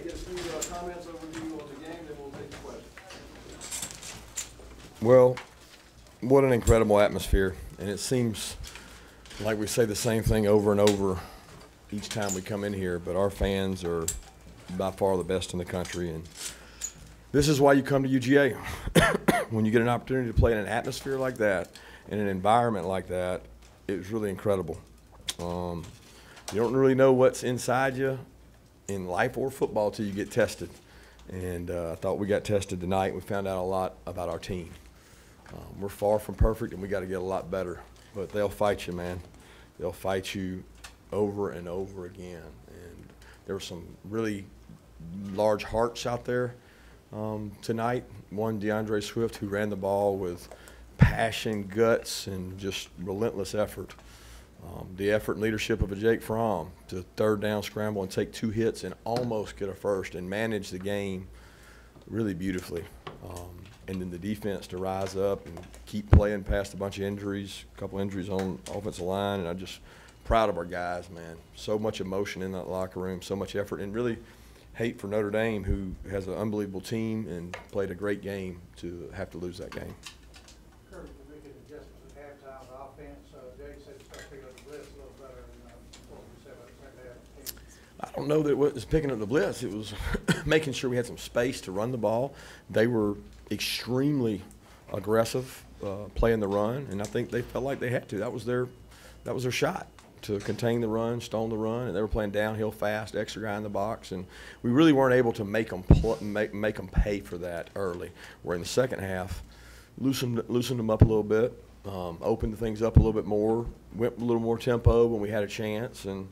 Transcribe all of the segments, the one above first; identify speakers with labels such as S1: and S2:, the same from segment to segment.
S1: Jake, get a few comments overview on the game, then we'll take the questions.
S2: Well, what an incredible atmosphere. And it seems like we say the same thing over and over each time we come in here, but our fans are by far the best in the country. And this is why you come to UGA. When you get an opportunity to play in an atmosphere like that, in an environment like that, it was really incredible. You don't really know what's inside you in life or football till you get tested. And I thought we got tested tonight. We found out a lot about our team. We're far from perfect, and we got to get a lot better. But they'll fight you, man. They'll fight you over and over again. And there were some really large hearts out there tonight. One, DeAndre Swift, who ran the ball with passion, guts, and just relentless effort. The effort and leadership of a Jake Fromm to third down scramble and take 2 hits and almost get a first and manage the game really beautifully. And then the defense to rise up and keep playing past a bunch of injuries, a couple injuries on offensive line, and I'm just proud of our guys, man. So much emotion in that locker room, so much effort, and really hate for Notre Dame, who has an unbelievable team and played a great game, to have to lose that game.
S3: Kirby, to make an adjustment at halftime, the offense, Jake said to start picking up the blitz a little better than what we said about the second half of the game.
S2: I don't know that it was picking up the blitz. It was making sure we had some space to run the ball. They were extremely aggressive playing the run, and I think they felt like they had to. That was their shot, to contain the run, stone the run, and they were playing downhill fast, extra guy in the box, and we really weren't able to make them pay for that early. Where in the second half, loosened them up a little bit, opened things up a little bit more, went a little more tempo when we had a chance, and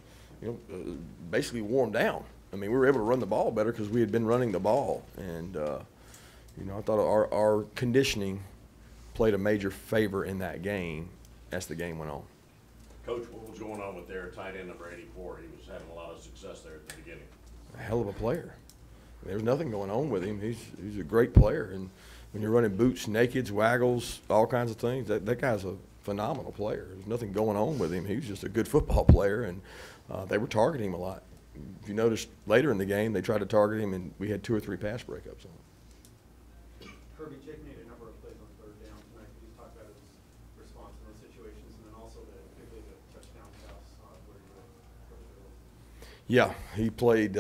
S2: basically wore them down. I mean, we were able to run the ball better because we had been running the ball, and I thought our conditioning played a major favor in that game as the game went on.
S4: Coach, what was going on with their tight end number 84? He was having a lot of success there at the beginning.
S2: A hell of a player. There's nothing going on with him. He's a great player, and when you're running boots, nakeds, waggles, all kinds of things, that guy's a phenomenal player. There's nothing going on with him. He was just a good football player, and they were targeting him a lot. If you noticed later in the game, they tried to target him, and we had 2 or 3 pass breakups on him.
S5: Kirby, Jake made a number of plays on third down tonight. Can you talk about his response in those situations, and then also particularly the touchdown pass where you were?
S2: Yeah, he played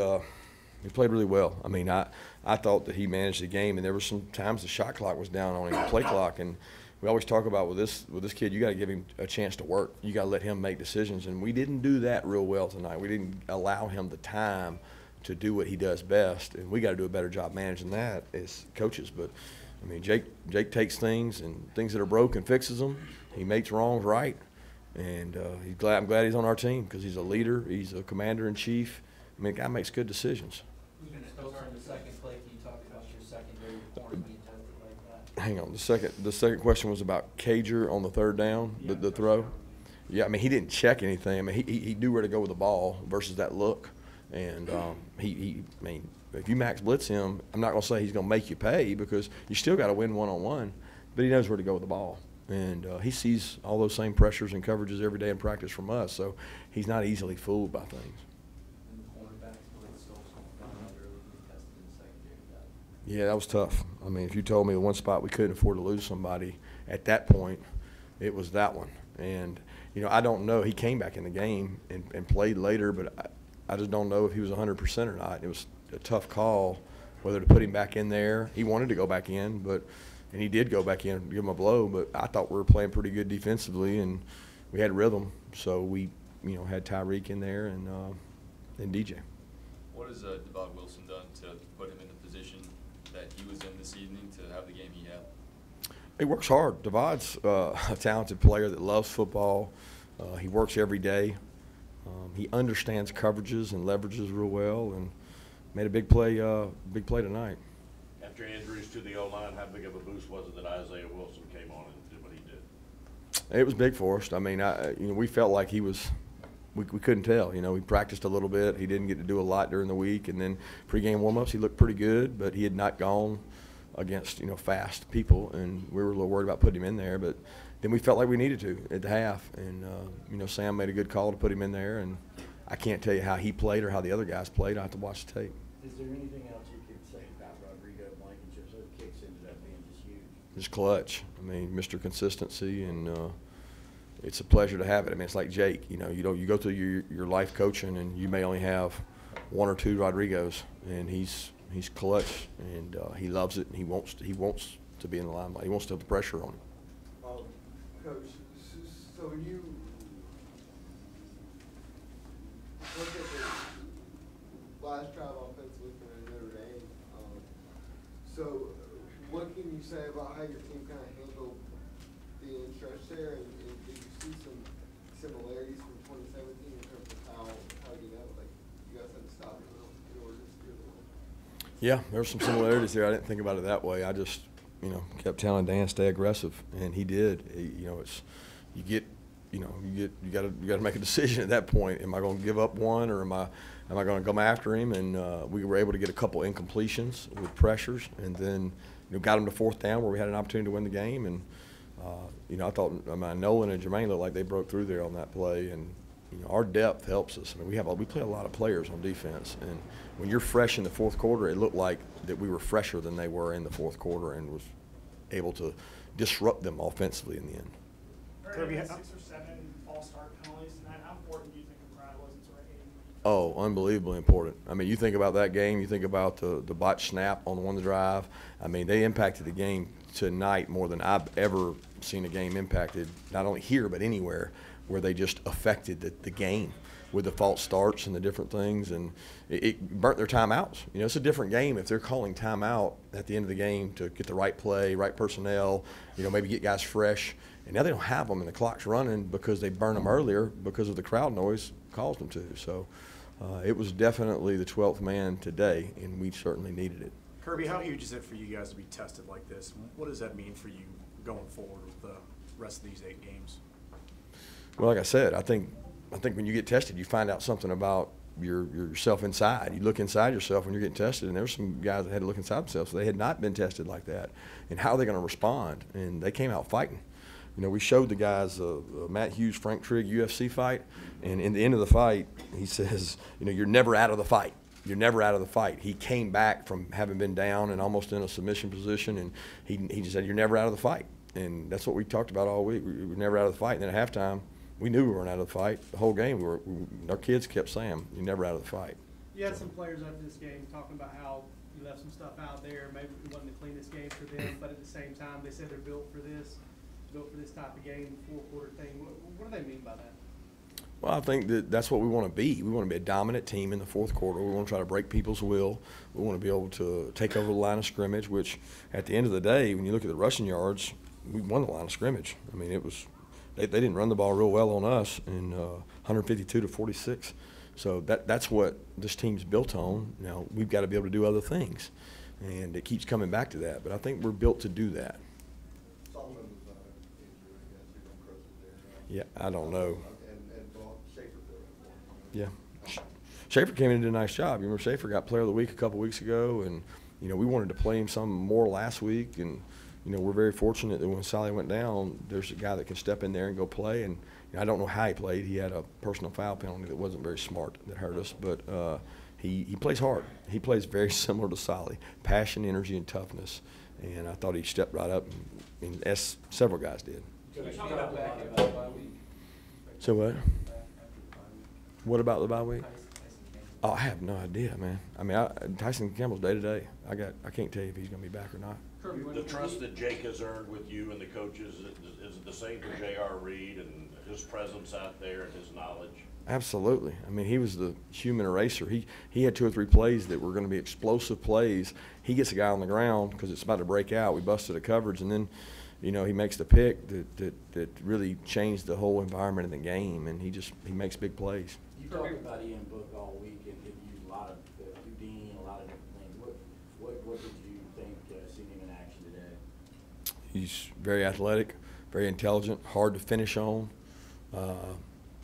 S2: really well. I mean, I thought that he managed the game, and there were some times the shot clock was down on him, the play clock, and we always talk about with this kid, you got to give him a chance to work. You got to let him make decisions, and we didn't do that real well tonight. We didn't allow him the time to do what he does best, and we got to do a better job managing that as coaches. But I mean, Jake takes things that are broken, fixes them. He makes wrongs right, and I'm glad he's on our team because he's a leader. He's a commander-in-chief. I mean, the guy makes good decisions.
S6: Even on the second play, can you talk about your secondary corner being tested like that?
S2: Hang on. The second question was about Cager on the third down, the throw. Yeah, I mean, he didn't check anything. I mean, he knew where to go with the ball versus that look. And I mean, if you max blitz him, I'm not going to say he's going to make you pay because you still got to win one-on-one, but he knows where to go with the ball. And he sees all those same pressures and coverages every day in practice from us, so he's not easily fooled by things.
S6: And the cornerbacks played so gone out early being tested in the secondary.
S2: Yeah, that was tough. I mean, if you told me the one spot we couldn't afford to lose somebody at that point, it was that one. And, I don't know. He came back in the game and played later, but I just don't know if he was 100% or not. It was a tough call whether to put him back in there. He wanted to go back in, and he did go back in and give him a blow, but I thought we were playing pretty good defensively, and we had rhythm. So we, had Tyreek in there and DJ.
S7: What has Devon Wilson done to put him in the position that he was in this evening to have the game he had?
S2: He works hard. Devon's a talented player that loves football. He works every day. He understands coverages and leverages real well, and made a big play tonight.
S4: After injuries to the O-line, how big of a boost was it that Isaiah Wilson came on and did what he did?
S2: It was big for us. I mean, we felt like he was. We couldn't tell. We practiced a little bit. He didn't get to do a lot during the week, and then pregame warm-ups he looked pretty good, but he had not gone against fast people, and we were a little worried about putting him in there, but then we felt like we needed to at the half, and Sam made a good call to put him in there, and I can't tell you how he played or how the other guys played. I have to watch the tape.
S8: Is there anything else you could say about Rodrigo Blankenship? Those kicks ended up being just huge.
S2: Just clutch. I mean, Mr. Consistency, and it's a pleasure to have it. I mean, it's like Jake. You know, you go through your life coaching, and you may only have one or two Rodrigos, and he's clutch, and he loves it, and he wants to be in the limelight. He wants to have the pressure on him.
S9: Coach, so when you look at the last drive offensively for Notre Dame, so what can you say about how your team kind of handled the end stretch there, and did you see some similarities from 2017 in terms of how you know, like, you guys had to stop in order to steer the ball?
S2: Yeah, there were some similarities there. I didn't think about it that way. I just, kept telling Dan stay aggressive, and he did. You got to make a decision at that point. Am I going to give up one, or am I going to come after him? And we were able to get a couple incompletions with pressures, and then got him to fourth down where we had an opportunity to win the game. And I thought Nolan and Jermaine looked like they broke through there on that play, and our depth helps us. I mean, we play a lot of players on defense, and when you're fresh in the fourth quarter, it looked like that we were fresher than they were in the fourth quarter, and was able to disrupt them offensively in the end.
S10: Kirby had 6 or 7 false start penalties tonight. How important do you think the crowd was into our game?
S2: Oh, unbelievably important. I mean, you think about that game, you think about the botch snap on the one drive. I mean, they impacted the game tonight more than I've ever seen a game impacted, not only here but anywhere, where they just affected the game with the false starts and the different things, and it burnt their timeouts. It's a different game if they're calling timeout at the end of the game to get the right play, right personnel, maybe get guys fresh. And now they don't have them, and the clock's running because they burned them earlier because of the crowd noise caused them to. So it was definitely the 12th man today, and we certainly needed it.
S11: Kirby, how huge is it for you guys to be tested like this? What does that mean for you going forward with the rest of these 8 games?
S2: Well, like I said, I think when you get tested, you find out something about yourself inside. You look inside yourself when you're getting tested, and there's some guys that had to look inside themselves. So they had not been tested like that. And how are they going to respond? And they came out fighting. We showed the guys a Matt Hughes, Frank Trigg UFC fight, and in the end of the fight, he says, you're never out of the fight. You're never out of the fight. He came back from having been down and almost in a submission position, and he just said, you're never out of the fight. And that's what we talked about all week. We were never out of the fight. And then at halftime, we knew we weren't out of the fight. The whole game, our kids kept saying, you're never out of the fight.
S10: You had some players after this game talking about how you left some stuff out there. Maybe it wasn't the cleanest game for them, but at the same time, they said they're built for this type of game, four-quarter thing. What do they mean by that?
S2: Well, I think that's what we want to be. We want to be a dominant team in the fourth quarter. We want to try to break people's will. We want to be able to take over the line of scrimmage, which at the end of the day, when you look at the rushing yards, we won the line of scrimmage. I mean, it was they didn't run the ball real well on us in 152 to 46. So that's what this team's built on. Now, we've got to be able to do other things, and it keeps coming back to that. But I think we're built to do that. Yeah, I don't know. Yeah. Schaefer came in and did a nice job. You remember Schaefer got Player of the Week a couple weeks ago, and, we wanted to play him some more last week. And, we're very fortunate that when Sally went down, there's a guy that can step in there and go play. And I don't know how he played. He had a personal foul penalty that wasn't very smart that hurt us. But he plays hard. He plays very similar to Sally, passion, energy, and toughness. And I thought he stepped right up, and as several guys did. So what? What about the bye week? Oh, I have no idea, man. I mean, Tyson Campbell's day to day. I can't tell you if he's going to be back or not.
S4: The trust that Jake has earned with you and the coaches, is it the same for J.R. Reed and his presence out there and his knowledge?
S2: Absolutely. I mean, he was the human eraser. He had 2 or 3 plays that were going to be explosive plays. He gets a guy on the ground because it's about to break out. We busted a coverage, and then he makes the pick that really changed the whole environment of the game, and he makes big plays.
S8: You talked about Ian Book all week and used a lot of Houdini and a lot of different things. What did you think seeing him in action today?
S2: He's very athletic, very intelligent, hard to finish on,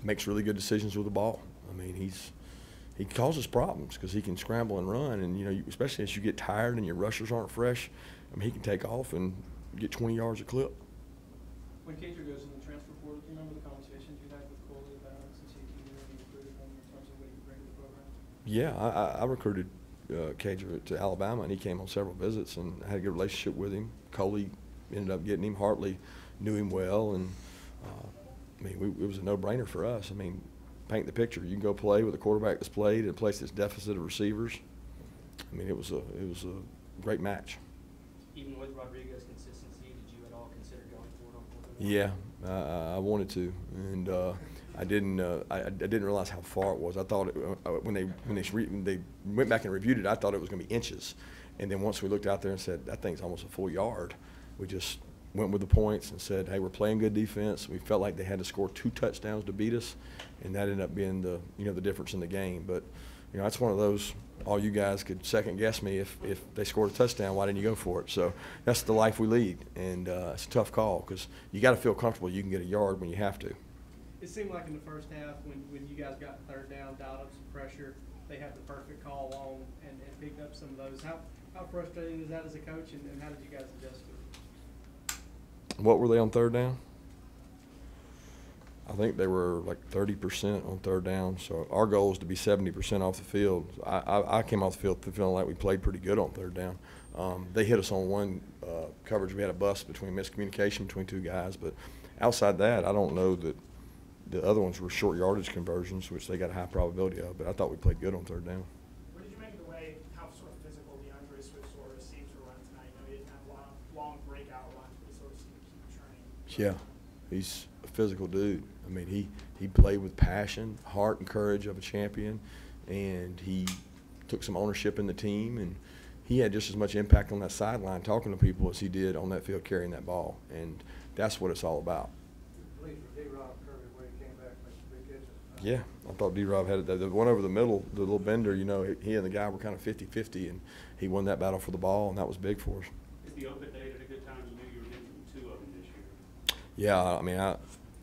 S2: makes really good decisions with the ball. I mean, he causes problems because he can scramble and run, and especially as you get tired and your rushers aren't fresh, I mean, he can take off and get 20 yards a clip.
S10: When Cater goes in the transfer portal, do you remember the conversations you had with Coley about since he recruited him in terms of what he could bring to the program?
S2: Yeah, I recruited Cage to Alabama, and he came on several visits, and I had a good relationship with him. Coley ended up getting him. Hartley knew him well, and I mean, it was a no-brainer for us. I mean, paint the picture. You can go play with a quarterback that's played in a place that's deficit of receivers. I mean, it was a great match.
S6: Even with Rodriguez's consistency, did you at all consider going forward on quarterback?
S2: Yeah, I wanted to, and I didn't realize how far it was. I thought when they went back and reviewed it, I thought it was going to be inches, and then once we looked out there and said that thing's almost a full yard, we just went with the points and said, hey, we're playing good defense. We felt like they had to score 2 touchdowns to beat us, and that ended up being the difference in the game. But that's one of those. All you guys could second guess me if they scored a touchdown. Why didn't you go for it? So that's the life we lead, and it's a tough call because you got to feel comfortable you can get a yard when you have to.
S10: It seemed like in the first half when you guys got third down, dialed up some pressure, they had the perfect call on and picked up some of those. How frustrating is that as a coach, and how did you guys adjust to it?
S2: What were they on third down? I think they were like 30% on third down. So our goal is to be 70% off the field. I came off the field feeling like we played pretty good on third down. They hit us on one coverage. We had a bust between miscommunication between 2 guys. But outside that, I don't know that the other ones were short yardage conversions, which they got a high probability of. But I thought we played good on third down.
S12: What did you make of the way how sort of physical DeAndre Swift sort of seemed to run tonight? I know he didn't have a lot of long breakout runs, but he sort of seemed to keep turning.
S2: Yeah, he's a physical dude. I mean, he played with passion, heart, and courage of a champion, and he took some ownership in the team, and he had just as much impact on that sideline talking to people as he did on that field carrying that ball, and that's what it's all about.
S3: Please for D-Rob Kirby when he came back and made some big catches.
S2: Yeah, I thought D-Rob had it. The one over the middle, the little bender, he and the guy were kind of 50-50, and he won that battle for the ball, and that was big for us.
S5: Is the open date at a good time? You knew you were getting 2 of them this year.
S2: Yeah, I mean, I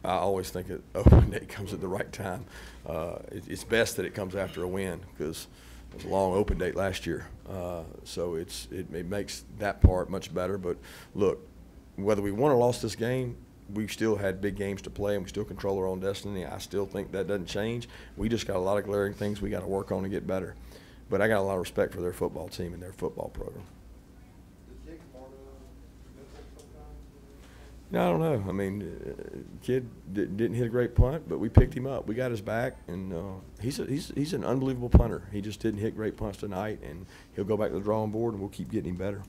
S2: always think that open day comes at the right time. It's best that it comes after a win because it was a long open date last year. So it makes that part much better. But look, whether we won or lost this game, we still had big games to play and we still control our own destiny. I still think that doesn't change. We just got a lot of glaring things we got to work on to get better. But I got a lot of respect for their football team and their football program. No, I don't know. I mean, kid didn't hit a great punt, but we picked him up. We got his back, and he's an unbelievable punter. He just didn't hit great punts tonight, and he'll go back to the drawing board, and we'll keep getting him better.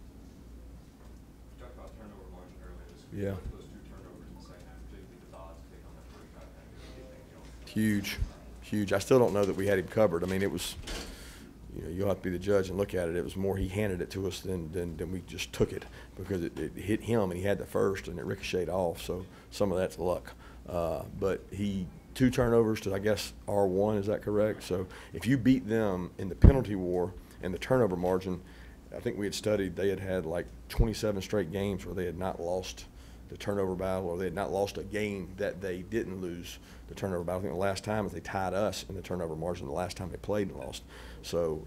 S7: You talked about turnover margin earlier this week.
S2: Yeah.
S7: Those 2 turnovers in the second half, particularly the odds to take on that first drive.
S2: Huge. I still don't know that we had him covered. I mean, it was, you'll have to be the judge and look at it. It was more he handed it to us than we just took it because it hit him and he had the first and it ricocheted off. So some of that's luck. But 2 turnovers to, I guess, R1, is that correct? So if you beat them in the penalty war and the turnover margin, I think we had studied they had like 27 straight games where they had not lost the turnover battle or they had not lost a game that they didn't lose the turnover battle. I think the last time is they tied us in the turnover margin the last time they played and lost. So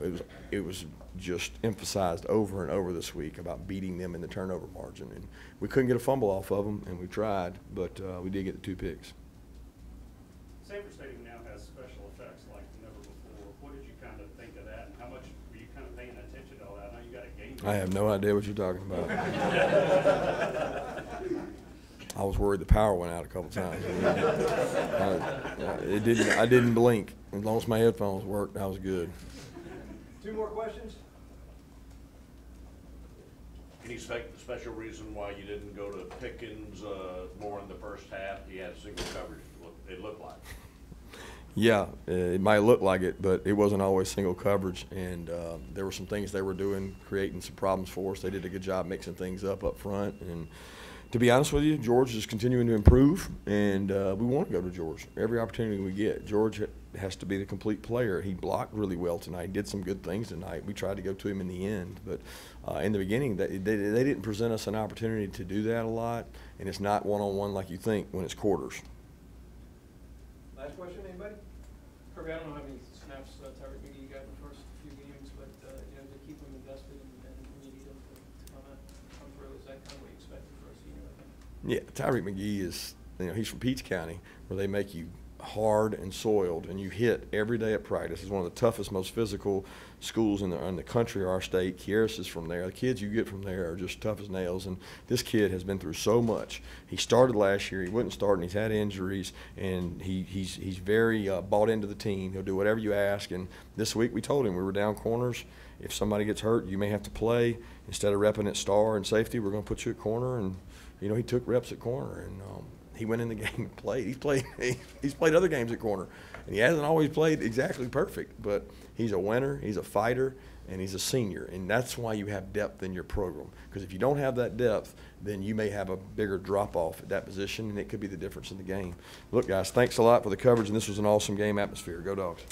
S2: it was just emphasized over and over this week about beating them in the turnover margin. And we couldn't get a fumble off of them, and we tried, but we did get the 2 picks.
S5: Sanford Stadium now has special effects like never before. What did you kind of think of that, and how much were you kind of paying attention to all that? I know you got a game.
S2: I have no idea what you're talking about. I was worried the power went out a couple times. I didn't blink. As long as my headphones worked, I was good.
S1: 2 more questions?
S4: Any special reason why you didn't go to Pickens more in the first half? He had single coverage, it looked like.
S2: Yeah, it might look like it, but it wasn't always single coverage, and there were some things they were doing, creating some problems for us. They did a good job mixing things up front, and to be honest with you, George is continuing to improve, and we want to go to George every opportunity we get. George has to be the complete player. He blocked really well tonight, did some good things tonight. We tried to go to him in the end, but in the beginning, they didn't present us an opportunity to do that a lot, and it's not one-on-one like you think when it's quarters.
S1: Last question, anybody?
S10: Kirby, I don't know how many snaps Tyreek McGee got in the first few games, but to keep him invested and you need him to come through, is that kind of what you expected for a senior? I think?
S2: Yeah, Tyreek McGee is, he's from Peach County, where they make you hard and soiled, and you hit every day at practice. It's one of the toughest, most physical schools in the country, or our state. Kieras is from there. The kids you get from there are just tough as nails, and this kid has been through so much. He started last year. He wouldn't start, and he's had injuries, and he's very bought into the team. He'll do whatever you ask, and this week we told him we were down corners. If somebody gets hurt, you may have to play. Instead of repping at star and safety, we're going to put you at corner, and you know, he took reps at corner, and he went in the game and played. He's played other games at corner, and he hasn't always played exactly perfect, but he's a winner, he's a fighter, and he's a senior, and that's why you have depth in your program. Because if you don't have that depth, then you may have a bigger drop-off at that position, and it could be the difference in the game. Look, guys, thanks a lot for the coverage, and this was an awesome game atmosphere. Go Dogs.